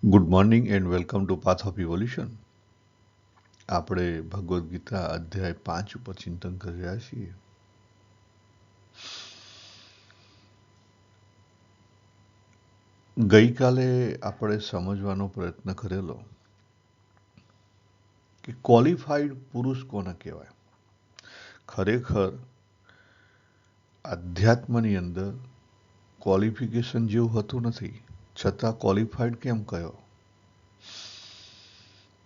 Good morning and welcome to path of evolution. આપણે ભગવદ્ ગીતા અધ્યાય 5 ઉપર ચિંતન કરી રહ્યા છીએ. ગઈકાલે આપણે સમજવાનો પ્રયત્ન કરેલો કે ક્વોલિફાઈડ પુરુષ કોને કહેવાય. ખરેખર અધ્યાત્મની અંદર ક્વોલિફિકેશન જેવું હોતું નથી, છતાં ક્વોલિફાઈડ કેમ કહ્યો?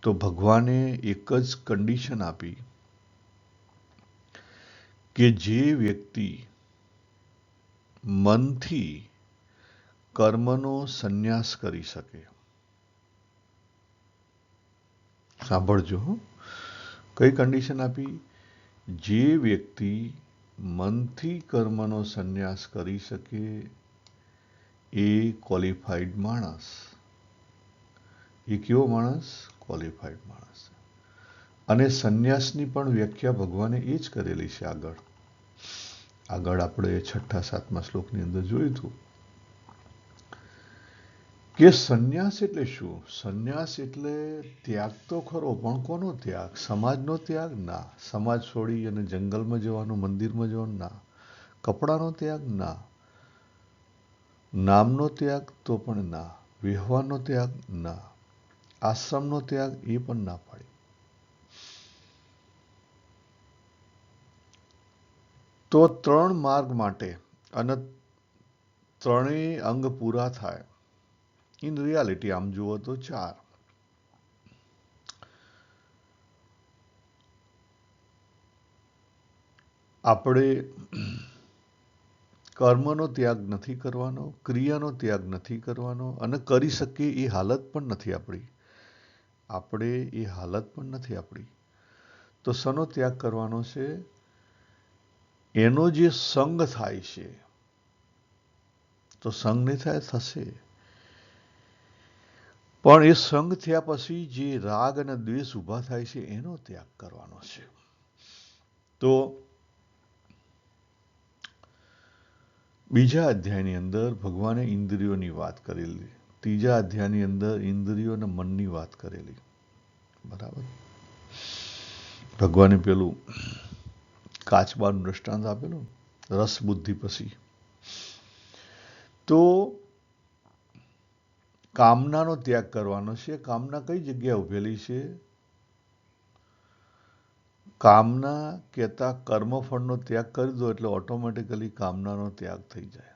તો ભગવાને એક જ કન્ડિશન આપી કે જે વ્યક્તિ મનથી કર્મનો સંન્યાસ કરી શકે. સાંભળજો, કઈ કન્ડિશન આપી? જે વ્યક્તિ મનથી કર્મનો સંન્યાસ કરી શકે એ ક્વોલિફાઈડ માણસ. એ કેવો માણસ? ક્વોલિફાઈડ માણસ. અને સંન્યાસની પણ વ્યાખ્યા ભગવાને એ જ કરેલી છે. આગળ આપણે 6-7 શ્લોકની અંદર જોયું હતું કે સંન્યાસ એટલે શું? સંન્યાસ એટલે ત્યાગ તો ખરો, પણ કોનો ત્યાગ? સમાજનો ત્યાગ? ના. સમાજ છોડી અને જંગલમાં જવાનું, મંદિરમાં જવાનું? ના. કપડાનો ત્યાગ? ના. નામનો ત્યાગ? તો પણ ના. વ્યવહારનો ત્યાગ? ના. આશ્રમનો ત્યાગ? એ પણ ના પાડી. તો 3 માર્ગ માટે અને ત્રણેય અંગ પૂરા થાય. ઇન રિયાલિટી આમ જુઓ તો 4. આપણે કર્મનો ત્યાગ નથી કરવાનો, ક્રિયાનો ત્યાગ નથી કરવાનો, અને કરી શકીએ એ હાલત પણ નથી આપણી. એ હાલત પણ નથી આપણી. તો શેનો ત્યાગ કરવાનો છે? એનો જે સંગ થાય છે. તો સંગ નહીં થાય? થશે. પણ એ સંગ થયા પછી જે રાગ અને દ્વેષ ઊભા થાય છે એનો ત્યાગ કરવાનો છે. તો બીજા અધ્યાયની અંદર ભગવાને ઇન્દ્રિયોની વાત કરેલી, ત્રીજા અધ્યાયની અંદર ઇન્દ્રિયો અને મનની વાત કરેલી. બરાબર. ભગવાને પેલું કાચબાનું દ્રષ્ટાંત આપેલું રસ બુદ્ધિ પછી. તો કામનાનો ત્યાગ કરવાનો છે. કામના કઈ જગ્યાએ ઉભેલી છે? કામના કહેતા કર્મફળનો ત્યાગ કરી દો એટલે ઓટોમેટિકલી કામનાનો ત્યાગ થઈ જાય.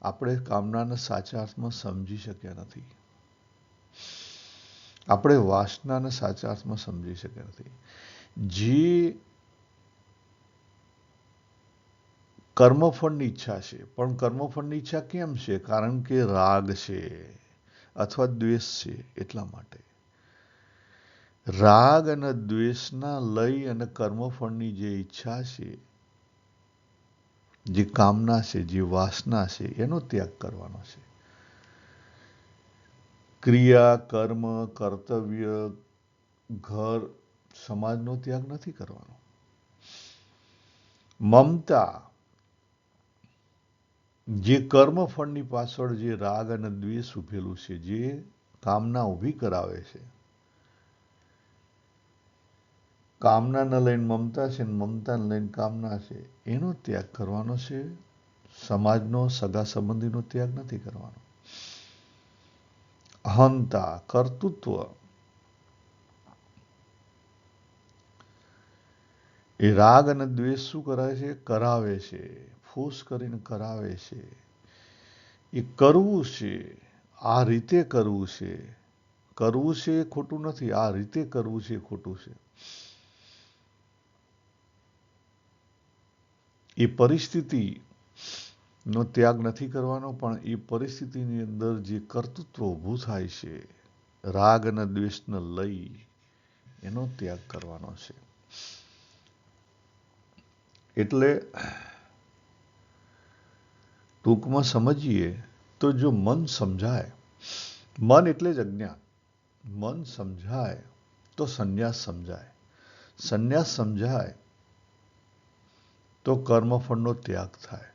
આપણે કામનાને સાચા અર્થમાં સમજી શક્યા નથી. આપણે વાસનાને સાચા અર્થમાં સમજી શક્યા નથી. જે કર્મફળની ઈચ્છા છે, પણ કર્મફળની ઈચ્છા કેમ છે? કારણ કે રાગ છે અથવા દ્વેષ છે. એટલા માટે રાગ અને દ્વેષના લય અને કર્મફળની જે ઈચ્છા છે, જે કામના છે, જે વાસના છે, એનો ત્યાગ કરવાનો છે. ક્રિયા, કર્મ, કર્તવ્ય, ઘર, સમાજનો ત્યાગ નથી કરવાનો. મમતા, જે કર્મફળની પાછળ જે રાગ અને દ્વેષ ઉભેલું છે, જે કામના ઊભી કરાવે છે, કામનાને લઈને મમતા છે, મમતાને લઈને કામના છે, એનો ત્યાગ કરવાનો છે. સમાજનો, સગા સંબંધીનો ત્યાગ નથી કરવાનો. અહંતા, કર્તૃત્વ, એ રાગ અને દ્વેષ શું કરે છે? કરાવે છે. ફોર્સ કરીને કરાવે છે. એ કરવું છે, આ રીતે કરવું છે. કરવું છે એ ખોટું નથી, આ રીતે કરવું છે એ ખોટું છે. એ પરિસ્થિતિનો ત્યાગ નથી કરવાનો, પણ એ પરિસ્થિતિની અંદર જે કર્તૃત્વ ઊભું થાય છે, રાગ અને દ્વેષને લઈ, એનો ત્યાગ કરવાનો છે. એટલે ટૂંકમાં સમજીએ તો જો મન સમજાય, મન એટલે જ અજ્ઞાન, મન સમજાય તો સંન્યાસ સમજાય, સંન્યાસ સમજાય તો કર્મફળનો ત્યાગ થાય,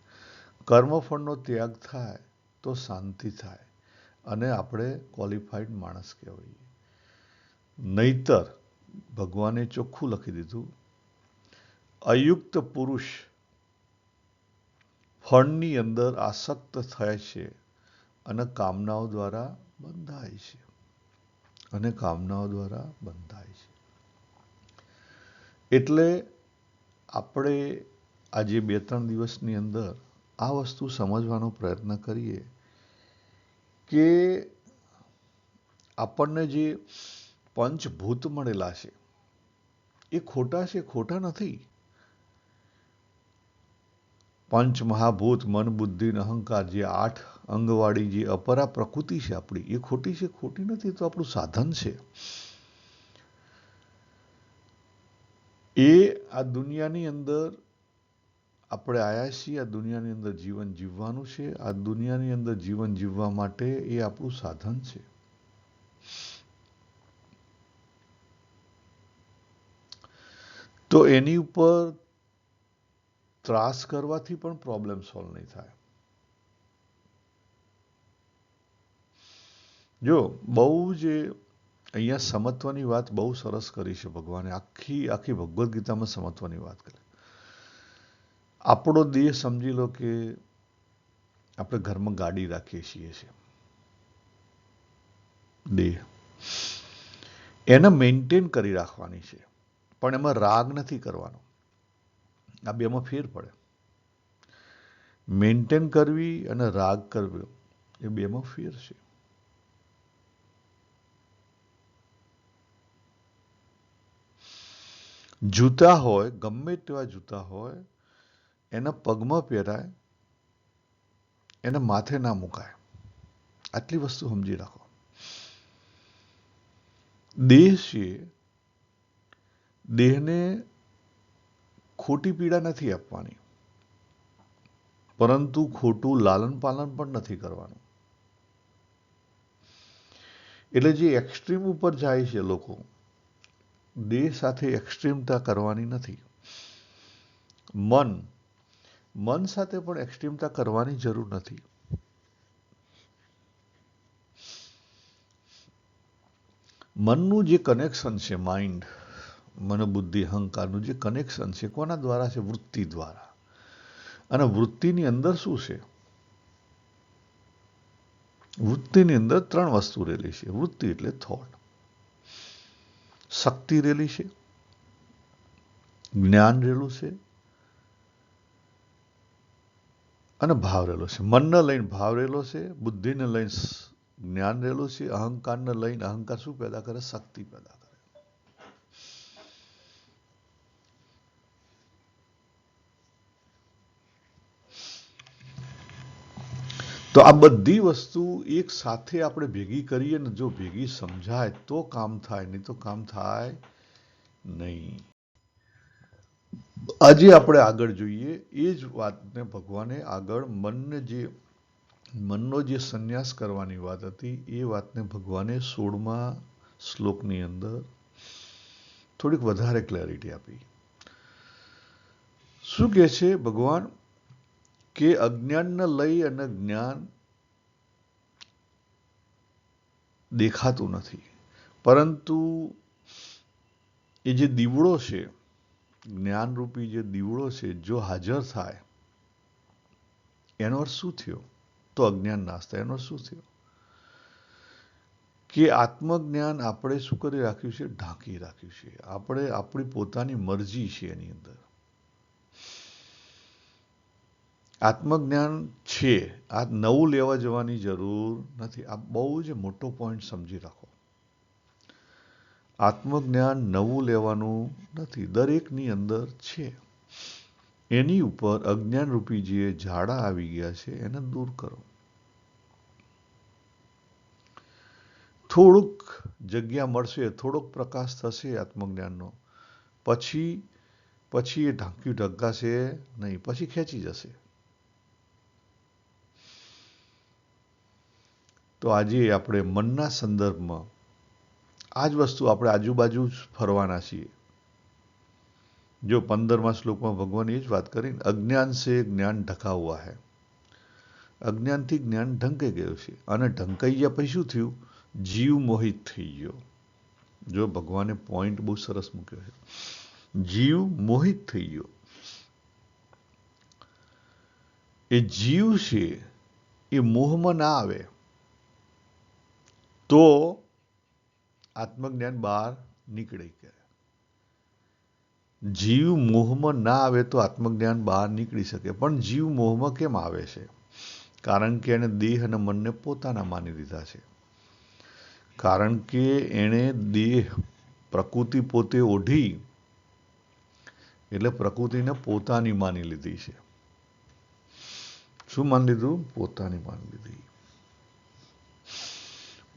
કર્મફળનો ત્યાગ થાય તો શાંતિ થાય અને આપણે ક્વોલિફાઈડ માણસ કહેવાઈએ. નહીતર ભગવાને ચોખ્ખું લખી દીધું, અયુક્ત પુરુષ ફળની અંદર આસક્ત થાય છે અને કામનાઓ દ્વારા બંધાય છે. એટલે આપણે આજે 2-3 દિવસની અંદર આ વસ્તુ સમજવાનો પ્રયત્ન કરીએ કે આપણને જે પંચભૂત મળેલા છે એ ખોટા છે? ખોટા નથી. પંચ મહાભૂત, મન, બુદ્ધિ અને અહંકાર, જે 8 અંગવાળી જે અપરા પ્રકૃતિ છે આપણી, એ ખોટી છે? ખોટી નથી. તો આપણું સાધન છે. એ આ દુનિયાની અંદર આપણે આવ્યા છીએ. આ દુનિયાની અંદર જીવન જીવવાનું છે. આ દુનિયાની અંદર જીવન જીવવા માટે એ આપણું સાધન છે. તો એની ઉપર ત્રાસ કરવાથી પણ પ્રોબ્લેમ સોલ્વ નહીં થાય. જો બહુ જ અહીંયા સમત્વની વાત બહુ સરસ કરી છે ભગવાને. આખી ભગવદ્ ગીતામાં સમત્વની વાત કરી. આપણો દેહ સમજી લો કે આપણે ઘરમાં ગાડી રાખીએ છીએ. દેહ એને મેન્ટેન કરી રાખવાની છે, પણ એમાં રાગ નથી કરવાનો. આ બેમાં ફેર પડે. મેન્ટેન કરવી અને રાગ કરવો એ બેમાં ફેર છે. જૂતા હોય, ગમે તેવા જૂતા હોય, એના પગમાં પહેરાય, એને માથે ના મુકાય. આટલી વસ્તુ સમજી રાખો. દેહ છે, દેહને ખોટી પીડા નથી આપવાની, પરંતુ ખોટું લાલન પાલન પણ નથી કરવાનું. એટલે જે એક્સ્ટ્રીમ ઉપર જાય છે લોકો, દેહ સાથે એક્સ્ટ્રીમતા કરવાની નથી. મન સાથે પણ એક્સ્ટ્રીમતા કરવાની જરૂર નથી. મનનું જે કનેક્શન છે, માઇન્ડ, મન, બુદ્ધિ, અહંકારનું જે કનેક્શન છે, કોના દ્વારા છે? વૃત્તિ દ્વારા. અને વૃત્તિની અંદર શું છે? વૃત્તિની અંદર 3 વસ્તુ રહેલી છે. વૃત્તિ એટલે થોટ. શક્તિ રહેલી છે, જ્ઞાન રહેલું છે અને ભાવ રહેલો છે. મનને લઈને ભાવ રહેલો છે, બુદ્ધિને લઈને જ્ઞાન રહેલું છે, અહંકારને લઈને અહંકાર શું પેદા કરે? શક્તિ પેદા કરે. તો આ બધી વસ્તુ એક સાથે આપણે ભેગી કરીએ ને, જો ભેગી સમજાય તો કામ થાય, નહીં તો કામ થાય નહીં. આજે આપણે આગળ જોઈએ એ જ વાતને ભગવાને આગળ મનનો જે સંન્યાસ કરવાની વાત હતી, એ વાતને ભગવાને 16મા શ્લોકની અંદર થોડીક વધારે ક્લેરિટી આપી. શું કહે છે ભગવાન? કે અજ્ઞાનને લઈ અને જ્ઞાન દેખાતું નથી, પરંતુ એ જે દીવડો છે, જ્ઞાનરૂપી જે દીવડો છે, જો હાજર થાય, એનો અર્થ શું થયો? તો અજ્ઞાન નાશ થાય. એનો શું થયો? કે આત્મજ્ઞાન આપણે શું કરી રાખ્યું છે? ઢાંકી રાખ્યું છે. આપણે આપણી પોતાની મરજી છે એની અંદર. આત્મજ્ઞાન છે, આ નવું લેવા જવાની જરૂર નથી. આ બહુ જ મોટો પોઈન્ટ સમજી રાખો. આત્મજ્ઞાન નવું લેવાનું નથી, દરેકની અંદર છે. એની ઉપર અજ્ઞાન રૂપી જે ઝાડા આવી ગયા છે એને દૂર કરો. થોડુંક જગ્યા મળશે, થોડોક પ્રકાશ થશે આત્મજ્ઞાનનો, પછી એ ઢંકાશે નહીં, પછી ખેંચી જશે. તો આજે આપણે મનના સંદર્ભમાં આ જ વસ્તુ આપણે આજુબાજુ જ ફરવાના છીએ. જો 15મા શ્લોકમાં ભગવાન એ જ વાત કરી, અજ્ઞાન સે જ્ઞાન ઢકા હુઆ હૈ, અજ્ઞાનથી જ્ઞાન ઢંકાઈ ગયું છે, અને ઢંકાઈ ગયા પછી શું થયું? જીવ મોહિત થઈ ગયો. જો ભગવાને પોઈન્ટ બહુ સરસ મૂક્યો છે. જીવ મોહિત થઈ ગયો. એ જીવ છે એ મોહમાં ના આવે તો આત્મજ્ઞાન બહાર નીકળે. કે જીવ મોહમાં ના આવે તો આત્મજ્ઞાન બહાર નીકળી શકે. પણ જીવ મોહમાં કેમ આવે છે? કારણ કે એને દેહ અને મનને પોતાના માની લીધા છે. કારણ કે એણે દેહ પ્રકૃતિ પોતે ઓઢી એટલે પ્રકૃતિને પોતાની માની લીધી છે. શું માની લીધું? પોતાની માની લીધી.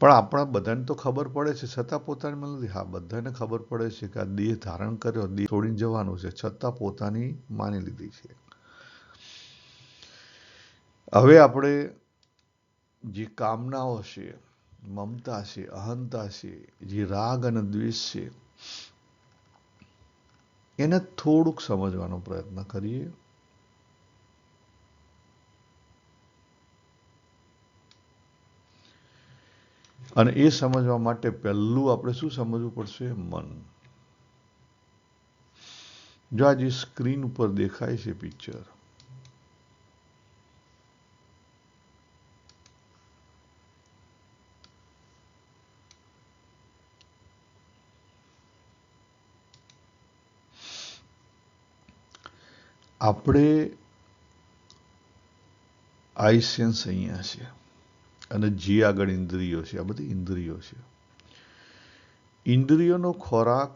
પણ આપણા બધાને તો ખબર પડે છે, છતાં પોતાની માની લીધી. હા, બધાને ખબર પડે છે કે આ દેહ ધારણ કર્યો, દેહ છોડીને જવાનું છે, છતાં પોતાની માની લીધી છે. હવે આપણે જે કામનાઓ છે, મમતા છે, અહંતા છે, જે રાગ અને દ્વેષ છે, એને થોડુંક સમજવાનો પ્રયત્ન કરીએ. અને એ સમજવા માટે પહેલું આપણે શું સમજવું પડશે? મન. જો આ જે સ્ક્રીન ઉપર દેખાય છે પિક્ચર, આપણે આઈ સેન્સ અહીંયા છે અને જે આગળ ઇન્દ્રિયો છે, આ બધી ઇન્દ્રિયો છે. ઇન્દ્રિયોનો ખોરાક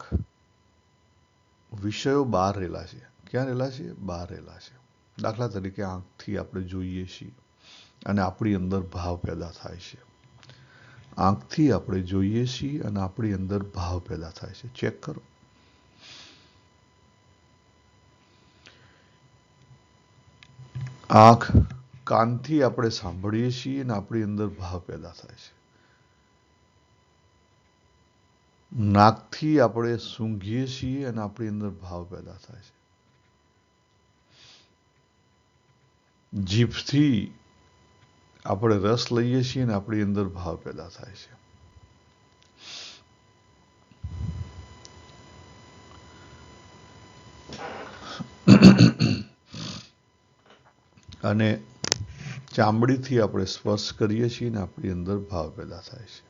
વિષયો બહાર રહેલા છે. ક્યાં રહેલા છે? બહાર રહેલા છે. દાખલા તરીકે આંખથી આપણે જોઈએ છીએ અને આપણી અંદર ભાવ પેદા થાય છે. આંખથી આપણે જોઈએ છીએ અને આપણી અંદર ભાવ પેદા થાય છે. ચેક કરો. આંખ, કાનથી આપણે સાંભળીએ છીએ અને આપણી અંદર ભાવ પેદા થાય છે. નાકથી આપણે સૂંઘીએ છીએ અને આપણી અંદર ભાવ પેદા થાય છે. જીભથી આપણે રસ લઈએ છીએ અને આપણી અંદર ભાવ પેદા થાય છે. અને ચામડીથી આપણે સ્પર્શ કરીએ છીએ અને આપણી અંદર ભાવ પેદા થાય છે.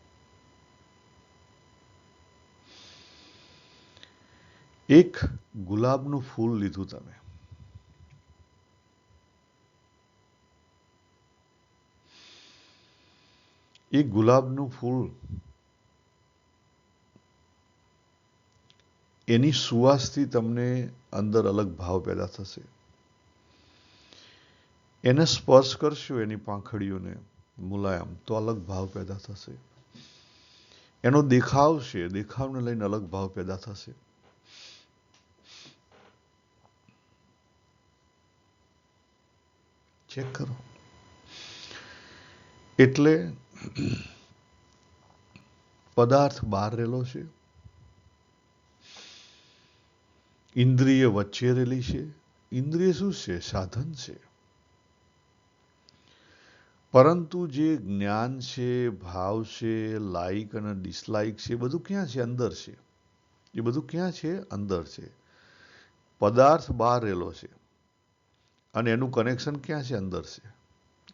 એક ગુલાબનું ફૂલ લીધું તમે, એ ગુલાબનું ફૂલ, એની સુવાસથી તમને અંદર અલગ ભાવ પેદા થશે. એને સ્પર્શ કરશો, એની પાંખડીઓને મુલાયમ, તો અલગ ભાવ પેદા થશે. એનો દેખાવ છે, દેખાવને લઈને અલગ ભાવ પેદા થશે. ચેક કરો. એટલે પદાર્થ બહાર રહેલો છે, ઇન્દ્રિય વચ્ચે રહેલી છે. ઇન્દ્રિય શું છે? સાધન છે. પરંતુ જે જ્ઞાન છે, ભાવ છે, લાઈક અને ડિસલાઈક છે, એ બધું ક્યાં છે? અંદર છે. એ બધું ક્યાં છે? અંદર છે. પદાર્થ બહાર રહેલો છે અને એનું કનેક્શન ક્યાં છે? અંદર છે.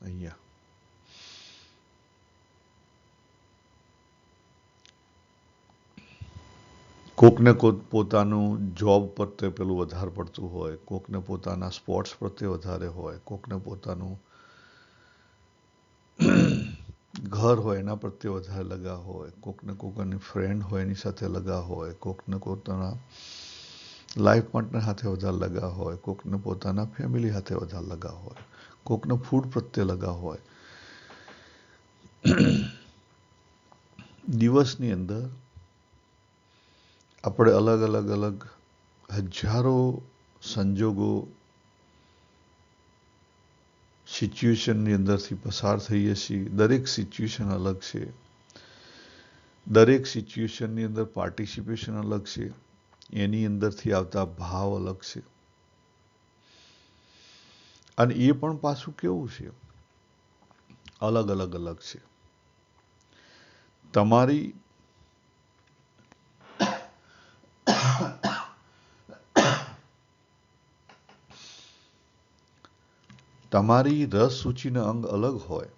અહીંયા. કોકને પોતાનું જોબ પ્રત્યે પેલું વધારે પડતું હોય, કોકને પોતાના સ્પોર્ટ્સ પ્રત્યે વધારે હોય, કોકને પોતાનું ઘર હોય એના પ્રત્યે વધારે લગાવ હોય, કોકને કોકની ફ્રેન્ડ હોય એની સાથે લગાવ હોય, કોકને પોતાના લાઈફ પાર્ટનર સાથે વધારે લગાવ હોય, કોકને પોતાના ફેમિલી સાથે વધારે લગાવ હોય, કોકને ફૂડ પ્રત્યે લગાવ હોય. દિવસની અંદર આપણે અલગ અલગ અલગ હજારો સંજોગો, સિચ્યુએશનની અંદરથી પસાર થઈએ છીએ. દરેક સિચ્યુએશન અલગ છે. દરેક સિચ્યુએશનની અંદર પાર્ટિસિપેશન અલગ છે. એની અંદરથી આવતા ભાવ અલગ છે. અને એ પણ પાછું કેવું છે? અલગ અલગ અલગ છે. તમારી તમારી રસ સૂચિના અંગ અલગ હોય,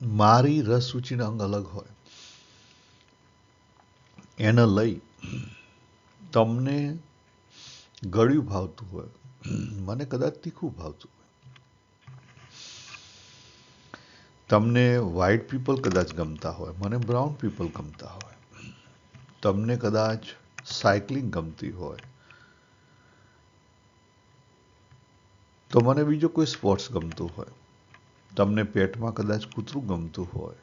મારી રસ સૂચિના અંગ અલગ હોય. એને લઈ તમને ગળ્યું ભાવતું હોય, મને કદાચ તીખું ભાવતું હોય. તમને વ્હાઈટ પીપલ કદાચ ગમતા હોય, મને બ્રાઉન પીપલ ગમતા હોય. તમને કદાચ સાયકલિંગ ગમતી હોય તો મને બીજો કોઈ સ્પોર્ટ્સ ગમતું હોય. તમને પેટમાં કદાચ કૂતરું ગમતું હોય,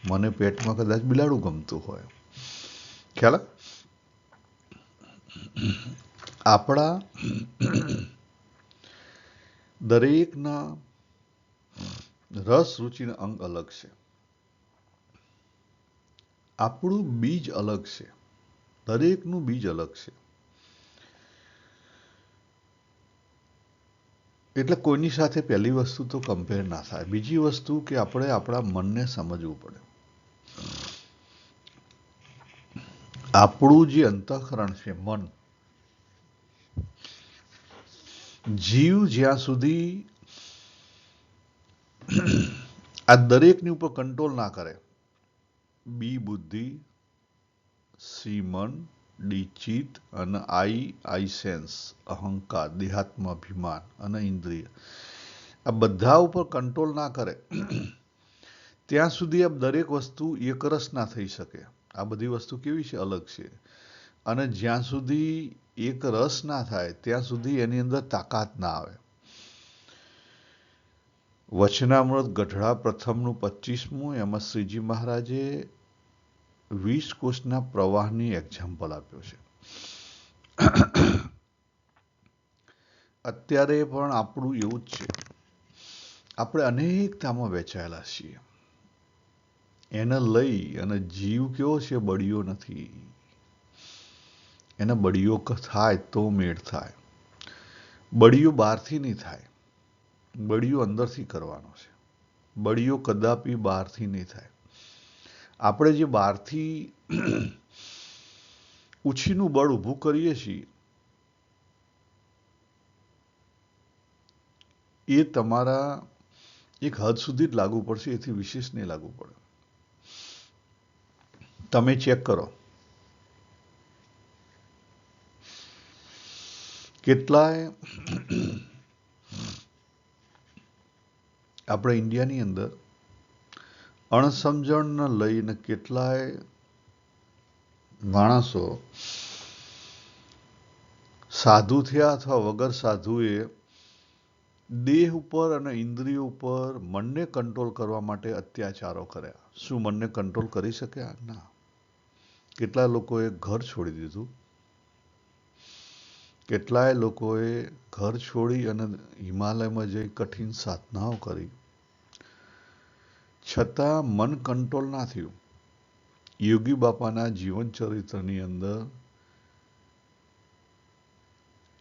મને પેટમાં કદાચ બિલાડું ગમતું હોય. ખ્યાલ? આપણા દરેકના રસ રુચિના અંગ અલગ છે. આપણું બીજ અલગ છે. દરેકનું બીજ અલગ છે. એટલે કોઈની સાથે પહેલી વસ્તુ તો કમ્પેર ના થાય. બીજી વસ્તુ કે આપણે આપણા મનને સમજવું પડે. આપણું જે અંતઃકરણ છે, મન, જીવ જ્યાં સુધી આ દરેકની ઉપર કંટ્રોલ ના કરે, બી બુદ્ધિ, સી મન, ડી ચિત્ત અને આઈ સેન્સ, અહંકાર, દેહાત્મ અભિમાન અને ઇન્દ્રિય, આ બધા ઉપર કંટ્રોલ ના કરે ત્યાં સુધી આ દરેક વસ્તુ એકરસ ના થઈ શકે. આ બધી વસ્તુ કેવી છે? અલગ છે. અને જ્યાં સુધી એક રસ ના થાય ત્યાં સુધી એની અંદર તાકાત ના આવે. વચનામૃત ગઢડા પ્રથમનું 25મું, એમાં શ્રીજી મહારાજે 20 કોષના પ્રવાહની એક્ઝામ્પલ આપ્યો છે. અત્યારે પણ આપણું એવું જ છે. આપણે અનેકતામાં વહેંચાયેલા છીએ. એને લઈ અને જીવ કેવો છે? બળિયો નથી. એને બળિયો થાય તો મેળ થાય. બળિયો બહારથી નહીં થાય, બળિયો અંદરથી કરવાનો છે. બળિયો કદાપી બહારથી નહીં થાય. આપણે જે બહારથી ઉછીનું બળ ઊભું કરીએ છીએ એ તમારા એક હદ સુધી જ લાગુ પડશે, એથી વિશેષ નહીં લાગુ પડે. તમે ચેક કરો, કેટલાય આપણે ઇન્ડિયાની અંદર અણસમજણને લઈને કેટલાય માણસો સાધુ થયા અથવા વગર સાધુએ દેહ ઉપર અને ઇન્દ્રિયો ઉપર મનને કંટ્રોલ કરવા માટે અત્યાચારો કર્યા. શું મનને કંટ્રોલ કરી શક્યા? ના. કેટલા લોકોએ ઘર છોડી દીધું, કેટલાય લોકોએ ઘર છોડી અને હિમાલયમાં જઈ કઠિન સાધનાઓ કરી, છતાં મન કંટ્રોલ ના થયું. યોગી બાપાના જીવન ચરિત્રની અંદર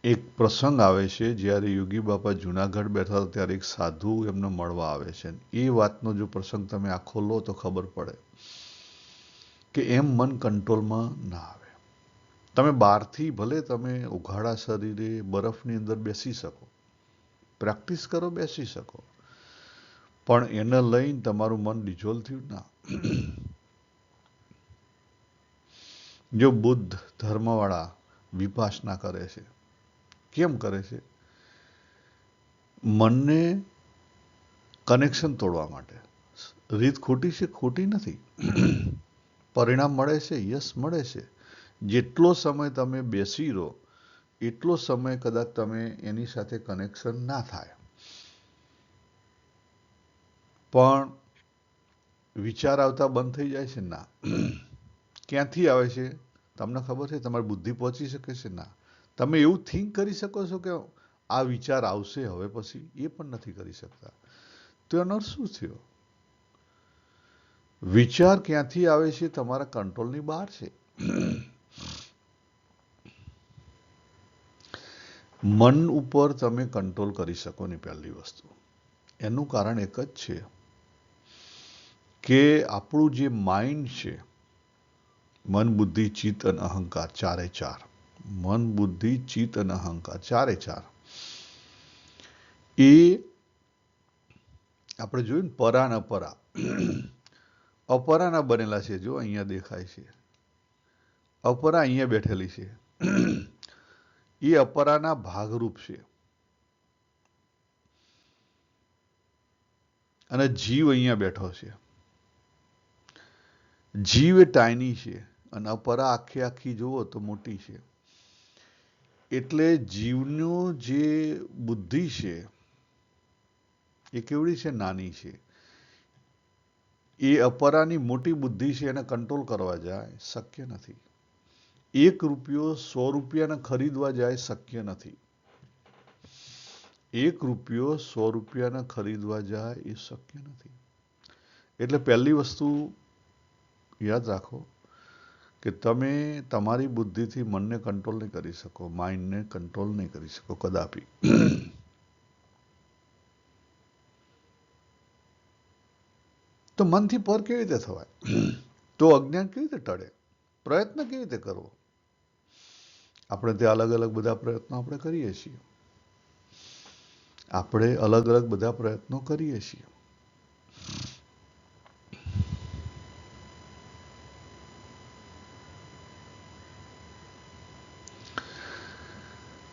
એક પ્રસંગ આવે છે, જ્યારે યોગી બાપા જુનાગઢ બેઠા હતા ત્યારે એક સાધુ એમને મળવા આવે છે. એ વાતનો જો પ્રસંગ તમે આખો લો તો ખબર પડે કે એમ મન કંટ્રોલમાં ના આવે. તમે બહારથી ભલે તમે ઉઘાડા શરીરે બરફની અંદર બેસી શકો, પ્રેક્ટિસ કરો, બેસી શકો, પણ એને લઈને તમારું મન ડિઝોલ્વ થયું ના. જો બુદ્ધ ધર્મવાળા વિપાસના કરે છે, કેમ કરે છે? મનને કનેક્શન તોડવા માટે. રીત ખોટી છે? ખોટી નથી. પરિણામ મળે છે? યસ, મળે છે. જેટલો સમય તમે બેસી રહો એટલો સમય કદાચ તમે એની સાથે કનેક્શન ના થાય, પણ વિચાર આવતા બંધ થઈ જાય છે? ના. ક્યાંથી આવે છે? તમને ખબર છે? તમારી બુદ્ધિ પહોંચી શકે છે? ના. તમે એવું થિંક કરી શકો છો કે આ વિચાર આવશે હવે પછી? એ પણ નથી કરી શકતા. તો એનો અર્થ શું થયો? વિચાર ક્યાંથી આવે છે? તમારા કંટ્રોલની બહાર છે. મન ઉપર તમે કંટ્રોલ કરી શકો નહીં. પહેલી વસ્તુ એનું કારણ એક જ છે કે આપણું જે માઇન્ડ છે, મન, બુદ્ધિ, ચિત્ત અને અહંકાર, ચારે ચાર, મન, બુદ્ધિ, ચિત્ત અને અહંકાર, ચારે ચાર, એ આપણે જોયું ને પરા ને અપરા, અપરાના બનેલા છે. જો અહીંયા દેખાય છે, અપરા અહીંયા બેઠેલી છે, એ અપરાના ભાગરૂપ છે. અને જીવ અહીંયા બેઠો છે. જીવ એ ટાઈની છે અને અપરા આખી આખી જુઓ તો મોટી છે. એટલે જીવનું જે બુદ્ધિ છે એ કેવડી છે? નાની છે. એ અપરાની મોટી બુદ્ધિ છે, એને કંટ્રોલ કરવા જાય શક્ય નથી. 1 રૂપિયો 100 રૂપિયાને ખરીદવા જાય શક્ય નથી. 1 રૂપિયો 100 રૂપિયાને ખરીદવા જાય એ શક્ય નથી. એટલે પહેલી વસ્તુ યાદ રાખો કે તમે તમારી બુદ્ધિથી મનને કંટ્રોલ નહીં કરી શકો, માઇન્ડને કંટ્રોલ નહીં કરી શકો કદાપી. તો મનથી પર કેવી રીતે થવાય? તો અજ્ઞાન કેવી રીતે ટળે? પ્રયત્ન કેવી રીતે કરવો? આપણે ત્યાં અલગ અલગ બધા પ્રયત્નો આપણે કરીએ છીએ. આપણે અલગ અલગ બધા પ્રયત્નો કરીએ છીએ.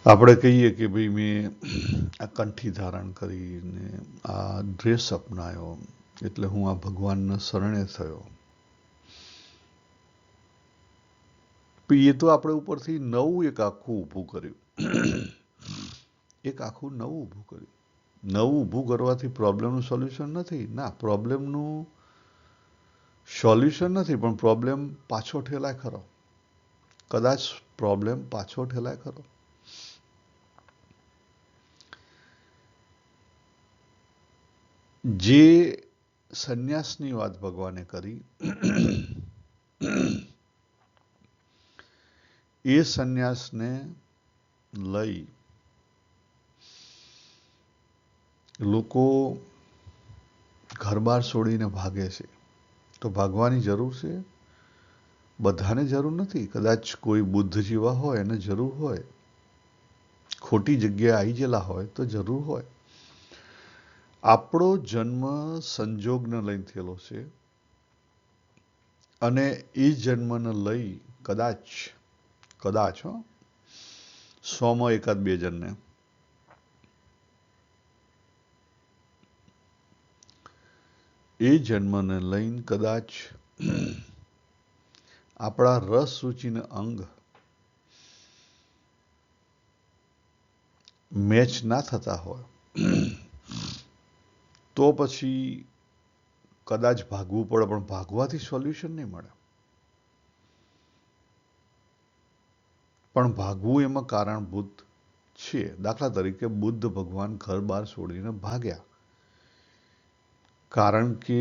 આપણે કહીએ કે ભાઈ મેં આ કંઠી ધારણ કરીને આ ડ્રેસ અપનાવ્યો એટલે હું આ ભગવાનના શરણે થયો. એ તો આપણે ઉપરથી નવું એક આખું ઊભું કર્યું. એક આખું નવું ઊભું કર્યું. નવું ઊભું કરવાથી પ્રોબ્લેમનું સોલ્યુશન નથી. ના, પ્રોબ્લેમનું સોલ્યુશન નથી, પણ પ્રોબ્લેમ પાછો ઠેલાય ખરો. કદાચ પ્રોબ્લેમ પાછો ઠેલાય ખરો. જે સંન્યાસની વાત ભગવાને કરી, એ સંન્યાસને લઈ લોકો ઘર-બાર છોડીને ભાગે છે. તો ભાગવાની જરૂર છે? બધાને જરૂર નથી. કદાચ કોઈ બુદ્ધ જેવા હોય એને જરૂર હોય, ખોટી જગ્યાએ આવી ગયેલા હોય તો જરૂર હોય. આપણો જન્મ સંજોગને લઈને થયેલો છે અને એ જન્મને લઈ કદાચ 100માં એકાદ બે જણને એ જન્મને લઈને કદાચ આપણા રસ રૂચિને અંગ મેચ ના થતા હોય તો પછી કદાચ ભાગવું પડે, પણ ભાગવાથી સોલ્યુશન નહીં મળે. પણ ભાગવું એમાં કારણભૂત છે. દાખલા તરીકે બુદ્ધ ભગવાન ઘર-બાર છોડીને ભાગ્યા કારણ કે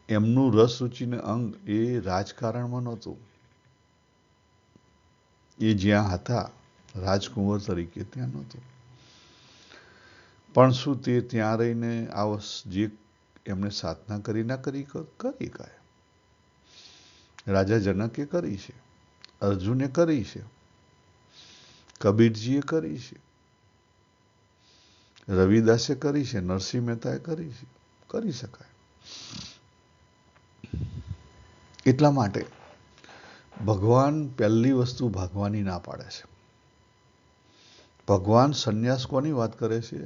એમનું રસ રૂચિને અંગ એ રાજકારણમાં નહોતું. એ જ્યાં હતા રાજકુંવર તરીકે ત્યાં નહોતું. પણ શું તે ત્યાં રહીને આ જે એમને સાધના કરી ના કરી કાંઈ? રાજા જનકે કરી છે, અર્જુને કરી છે, કબીરજીએ કરી છે, રવિદાસે કરી છે, નરસિંહ મહેતાએ કરી છે. કરી શકાય. એટલા માટે ભગવાન પહેલી વસ્તુ ભાગવાની ના પાડે છે. ભગવાન સંન્યાસ કોની વાત કરે છે?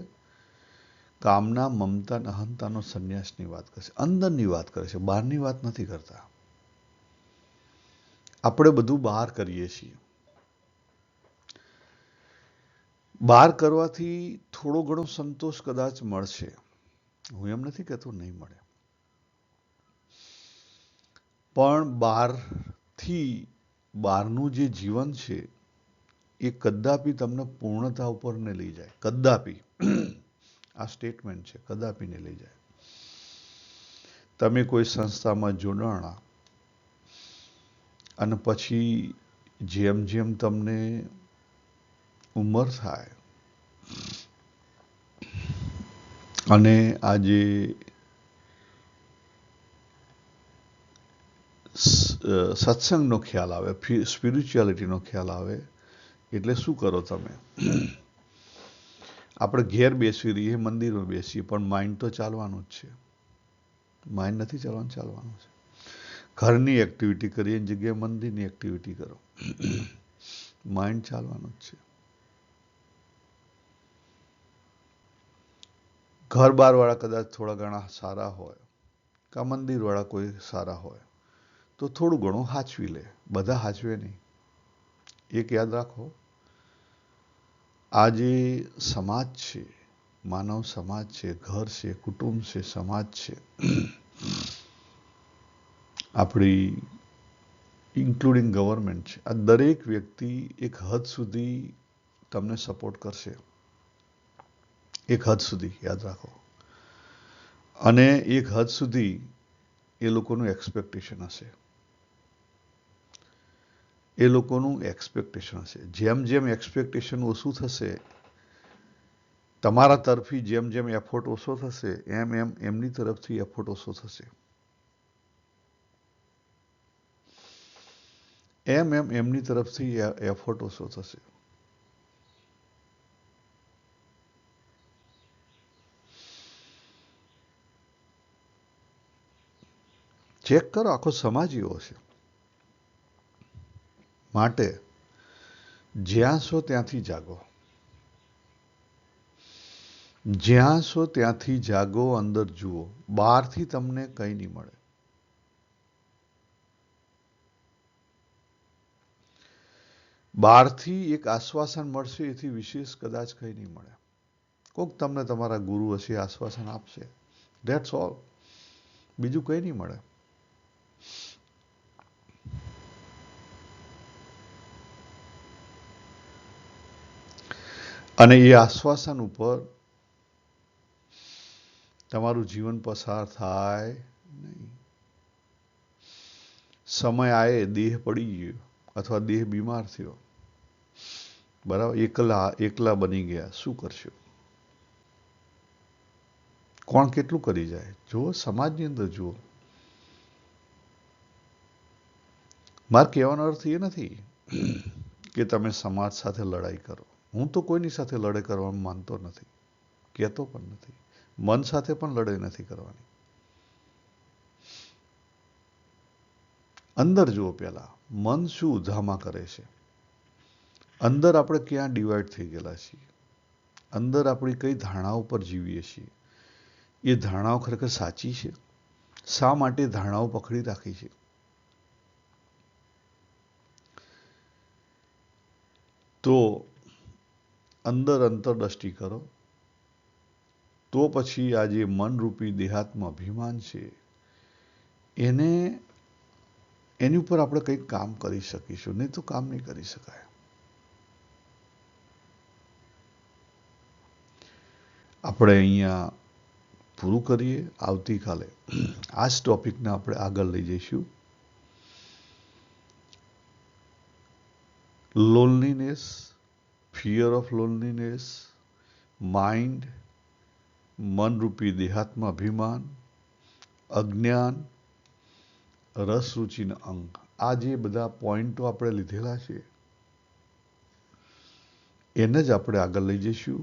કામના, મમતા, અહંતાનો સંન્યાસની વાત કરે છે. અંદરની વાત કરે છે, બહારની વાત નથી કરતા. આપણે બધું બહાર કરીએ છીએ. બહાર કરવાથી થોડો ઘણો સંતોષ કદાચ મળશે. હું એમ નથી કહેતો નહીં મળે. પણ બહારનું જે જીવન છે એ કદાપી તમને પૂર્ણતા ઉપર ને લઈ જાય. કદાપી. આ સ્ટેટમેન્ટ છે, કદાપી ને લઈ જાય. તમે કોઈ સંસ્થામાં જોડાણા અને પછી જેમ જેમ તમને ઉંમર થાય અને આ જે સત્સંગનો ખ્યાલ આવે, સ્પિરિચ્યુઆલિટીનો ખ્યાલ આવે, એટલે શું કરો તમે? આપણે ઘેર બેસી રહીએ, મંદિરમાં બેસીએ, પણ માઇન્ડ તો ચાલવાનું જ છે. માઇન્ડ નથી ચાલવાનું, ચાલવાનું છે. ઘરની એક્ટિવિટી કરીએ એની જગ્યાએ મંદિરની એક્ટિવિટી કરો. માઇન્ડ ચાલવાનું જ છે. ઘર બારવાળા કદાચ થોડા ઘણા સારા હોય, કે મંદિરવાળા કોઈ સારા હોય, તો થોડું ઘણું હાચવી લે. બધા હાચવે નહીં. એક યાદ રાખો, આ જે સમાજ છે, માનવ સમાજ છે, ઘર છે, કુટુંબ છે, સમાજ છે, આપણી ઇન્ક્લુડિંગ ગવર્મેન્ટ છે, આ દરેક વ્યક્તિ એક હદ સુધી તમને સપોર્ટ કરશે. એક હદ સુધી, યાદ રાખો. અને એક હદ સુધી એ લોકોનું એક્સપેક્ટેશન હશે. એ લોકોનું એક્સપેક્ટેશન હશે. જેમ જેમ એક્સપેક્ટેશન ઓછું થશે, તમારા તરફી જેમ જેમ એફોર્ટ ઓછો થશે, એમ એમ એમની તરફથી એફોર્ટ ઓછો થશે. એમ એમ એમની તરફથી એફોર્ટ ઓછો થશે. ચેક કરો, આખો સમાજ એવો છે. માટે જ્યાં છો ત્યાંથી જાગો. જ્યાં છો ત્યાંથી જાગો, અંદર જુઓ. બહારથી તમને કંઈ નહીં મળે. બહારથી એક આશ્વાસન મળશે, એથી વિશેષ કદાચ કંઈ નહીં મળે. કોક તમને તમારા ગુરુ હશે, આશ્વાસન આપશે. That's all. બીજું કંઈ નહીં મળે. અને એ આશ્વાસન ઉપર તમારું જીવન પસાર થાય નહીં. સમય આવે, દેહ પડી ગયો અથવા દેહ બીમાર થયો, બરાબર, એકલા બની ગયા, શું કરશો? કોણ કેટલું કરી જાય? જુઓ, સમાજની અંદર જુઓ. મારે કહેવાનો અર્થ એ નથી કે તમે સમાજ સાથે લડાઈ કરો. હું તો કોઈની સાથે લડાઈ કરવામાં માનતો નથી, કહેતો પણ નથી. મન સાથે પણ લડાઈ નથી કરવાની. અંદર જુઓ પહેલા, મન શું ઉધામા કરે છે. અંદર આપણે ક્યાં ડિવાઈડ થઈ ગયેલા છીએ. અંદર આપણી કઈ ધારણાઓ પર જીવીએ છીએ. એ ધારણાઓ ખરેખર સાચી છે? શા માટે ધારણાઓ પકડી રાખી છે? તો અંદર અંતરદ્રષ્ટિ કરો. તો પછી આ જે મનરૂપી દેહાત્મ અભિમાન છે, એની ઉપર આપણે કંઈક કામ કરી શકીશું. નહીં તો કામ નહીં કરી શકાય. આપણે અહીંયા પૂરું કરીએ. આવતીકાલે આ જ ટોપિકને આપણે આગળ લઈ જઈશું. Loneliness, fear of loneliness, mind, મનરૂપી દેહાત્મ અભિમાન, અજ્ઞાન, રસ રુચિના અંગ, આ જે બધા પોઈન્ટો આપણે લીધેલા છે, એને જ આપણે આગળ લઈ જઈશું.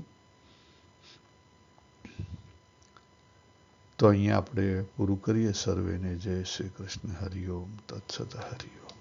તો અહીંયા આપણે પૂરું કરીએ. સર્વેને જય શ્રી કૃષ્ણ. હરિઓમ તત્સત. હરિઓમ.